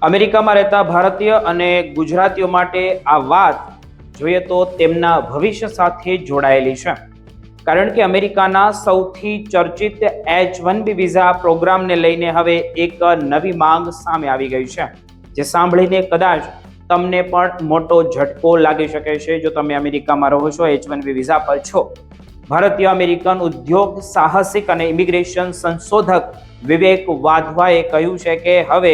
અમેરિકામાં રહેતા ભારતીય અને ગુજરાતીઓ માટે આ વાત જોઈએ તો તેમના ભવિષ્ય સાથે જોડાયેલી છે, કારણ કે અમેરિકાના સૌથી ચર્ચિત H-1B વિઝા પ્રોગ્રામને લઈને હવે એક નવી માંગ સામે આવી ગઈ છે, જે સાંભળીને કદાચ તમને પણ મોટો ઝટકો લાગી શકે છે. જો તમે અમેરિકામાં રહો છો, H-1B વિઝા પર છો. ભારતીય અમેરિકન ઉદ્યોગ સાહસિક અને ઇમિગ્રેશન સંશોધક વિવેક વાધવાએ કહ્યું છે કે હવે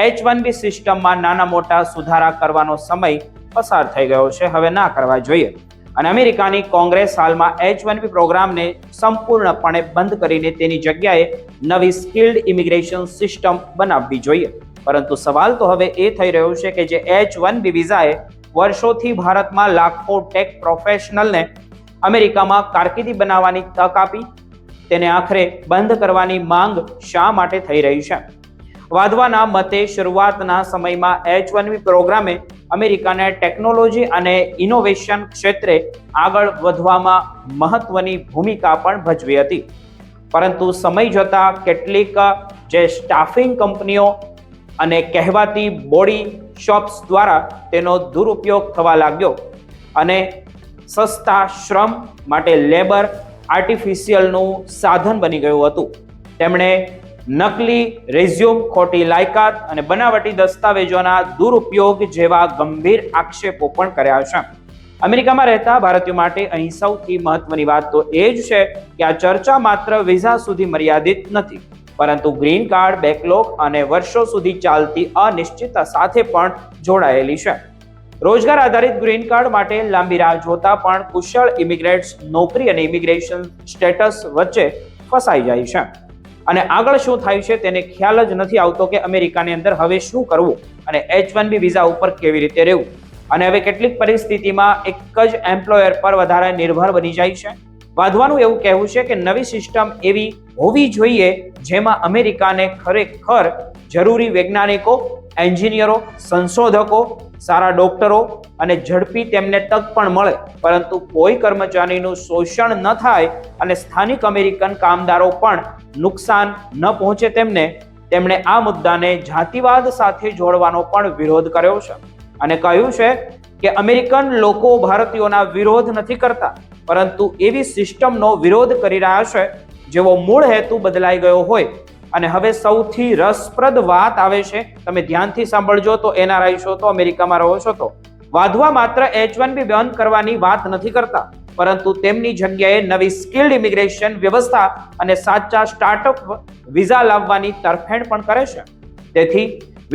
H-1B સિસ્ટમમાં નાના મોટા સુધારા કરવાનો સમય પસાર થઈ ગયો છે, હવે ના કરવા જોઈએ. અને અમેરિકાની કોંગ્રેસ હાલમાં H-1B પ્રોગ્રામને સંપૂર્ણપણે બંધ કરીને તેની જગ્યાએ નવી સ્કિલ્ડ ઇમિગ્રેશન સિસ્ટમ બનાવવી જોઈએ. પરંતુ સવાલ તો હવે એ થઈ રહ્યો છે કે જે H-1B વિઝાએ વર્ષોથી ભારતમાં લાખો ટેક પ્રોફેશનલને અમેરિકામાં કારકિર્દી બનાવવાની તક આપી, તેને આખરે બંધ કરવાની માંગ શા માટે થઈ રહી છે? વાધવાના મતે શરૂઆતના સમયમાં H-1B પ્રોગ્રામે અમેરિકાને ટેકનોલોજી અને ઇનોવેશન ક્ષેત્રે આગળ વધવામાં મહત્વની ભૂમિકા પણ ભજવી હતી. પરંતુ સમય જતાં કેટલીક જે સ્ટાફિંગ કંપનીઓ અને કહેવાતી બોડી શોપ્સ દ્વારા તેનો દુરુપયોગ થવા લાગ્યો અને સસ્તા શ્રમ માટે લેબર આર્ટિફિશિયલનું સાધન બની ગયું હતું. તેમણે નકલી રેઝ્યુમ, ખોટી લાયકાત અને બનાવટી દસ્તાવેજોના દુરુપયોગ જેવા ગંભીર આક્ષેપો પણ કર્યા છે. અમેરિકામાં રહેતા ભારતીયો માટે અહીં સૌથી મહત્વની વાત તો એ જ છે કે આ ચર્ચા માત્ર વિઝા સુધી મર્યાદિત નથી, પરંતુ ગ્રીન કાર્ડ, બેકલોગ અને વર્ષો સુધી ચાલતી અનિશ્ચિતતા સાથે પણ જોડાયેલી છે. રોજગાર આધારિત ગ્રીન કાર્ડ માટે લાંબી રાહ જોતા પણ કુશળ ઇમિગ્રેન્ટ્સ નોકરી અને ઇમિગ્રેશન સ્ટેટસ વચ્ચે ફસાઈ જાય છે અને આગળ શું થાય છે તેને ખ્યાલ જ નથી આવતો કે અમેરિકાની અંદર હવે શું કરવું અને H-1B વિઝા ઉપર કેવી રીતે રહેવું. અને હવે કેટલીક પરિસ્થિતિમાં એક જ એમ્પ્લોયર પર વધારે નિર્ભર બની જાય છે. વાધવાનું એવું કહેવું છે કે નવી સિસ્ટમ એવી હોવી જોઈએ જેમાં અમેરિકાને ખરેખર જરૂરી વૈજ્ઞાનિકો, એન્જિનિયરો, સંશોધકો, સારા ડોક્ટરો અને ઝડપી તેમને તક પણ મળે, પરંતુ કોઈ કર્મચારીનું શોષણ ન થાય અને સ્થાનિક અમેરિકન કામદારો પણ નુકસાન ન પહોંચે. તેમણે આ મુદ્દાને જાતિવાદ સાથે જોડવાનો પણ વિરોધ કર્યો છે અને કહ્યું છે કે અમેરિકન લોકો ભારતીયોના વિરોધ નથી કરતા, પરંતુ એવી સિસ્ટમનો વિરોધ કરી રહ્યા છે જેવો મૂળ હેતુ બદલાઈ ગયો હોય. અને હવે સૌથી રસપ્રદ વાત આવે છે, તમે ધ્યાનથી સાંભળજો તો NRI છો તો અમેરિકામાં રહો છો તો વાધવા માત્ર H-1B બંધ કરવાની વાત નથી કરતા, પરંતુ તેમની જગ્યાએ નવી સ્કિલ્ડ ઇમિગ્રેશન વ્યવસ્થા અને સાચા સ્ટાર્ટઅપ વિઝા લાવવાની તરફેણ પણ કરે છે. તેથી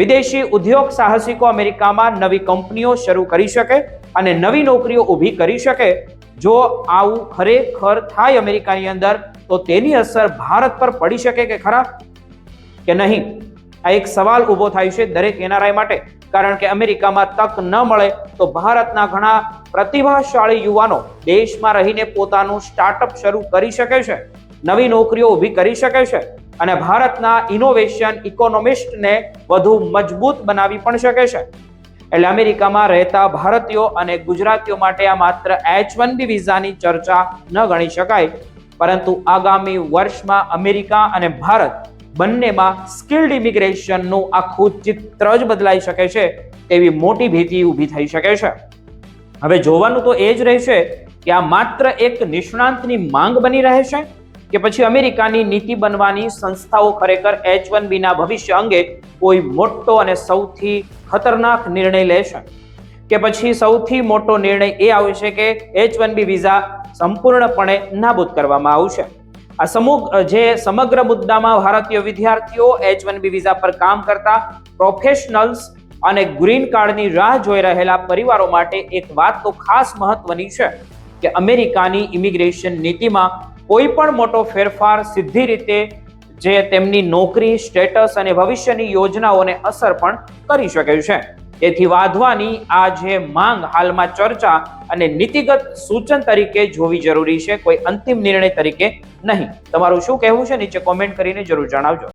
વિદેશી ઉદ્યોગ સાહસિકો અમેરિકામાં નવી કંપનીઓ શરૂ કરી શકે અને નવી નોકરીઓ ઊભી કરી શકે. જો આવું ખરેખર થાય અમેરિકાની અંદર, તો તેની અસર ભારત પર પડી શકે કે ખરા કે નહીં? આ એક સવાલ ઊભો થાય છે દરેક NRI માટે, કારણ કે અમેરિકામાં તક ન મળે તો ભારતના ઘણા પ્રતિભાશાળી યુવાનો દેશમાં રહીને પોતાનું સ્ટાર્ટઅપ શરૂ કરી શકે છે, નવી નોકરીઓ ઊભી કરી શકે છે અને ભારતના ઇનોવેશન ઇકોનોમિસ્ટને વધુ મજબૂત બનાવી પણ શકે છે. એટલે અમેરિકામાં રહેતા ભારતીયો અને ગુજરાતીઓ માટે આ માત્ર H-1B વિઝાની ચર્ચા ન ગણી શકાય, પરંતુ આગામી વર્ષમાં અમેરિકા અને ભારત બંનેમાં સ્કિલ્ડ ઇમિગ્રેશનનું આખું ચિત્ર જ બદલાઈ શકે છે તેવી મોટી ભીતિ ઊભી થઈ શકે છે. હવે જોવાનું તો એ જ રહેશે કે આ માત્ર એક નિષ્ણાંતની માંગ બની રહેશે કે પછી અમેરિકાની નીતિ બનવાની સંસ્થાઓ ખરેખર H-1B ના ભવિષ્ય અંગે કોઈ મોટો અને સૌથી ખતરનાક નિર્ણય લેશે, કે પછી સૌથી મોટો નિર્ણય એ આવશે કે H-1B વિઝા સંપૂર્ણપણે નાબૂદ કરવામાં આવશે. આ સમગ્ર મુદ્દામાં ભારતીય વિદ્યાર્થીઓ, H-1B વિઝા પર કામ કરતા પ્રોફેશનલ્સ અને ગ્રીન કાર્ડની રાહ જોઈ રહેલા પરિવારો માટે એક વાત તો ખાસ મહત્વની છે કે અમેરિકાની ઇમિગ્રેશન નીતિમાં કોઈ પણ મોટો ફેરફાર સીધી રીતે જે તેમની નોકરી, સ્ટેટસ અને ભવિષ્યની યોજનાઓને અસર પણ કરી શકે છે. તેથી વાધવાની આ જે માંગ હાલમાં ચર્ચા અને નીતિગત સૂચન તરીકે જોવી જરૂરી છે, કોઈ અંતિમ નિર્ણય તરીકે નહીં. તમારું શું કહેવું છે નીચે કોમેન્ટ કરીને જરૂર જણાવજો.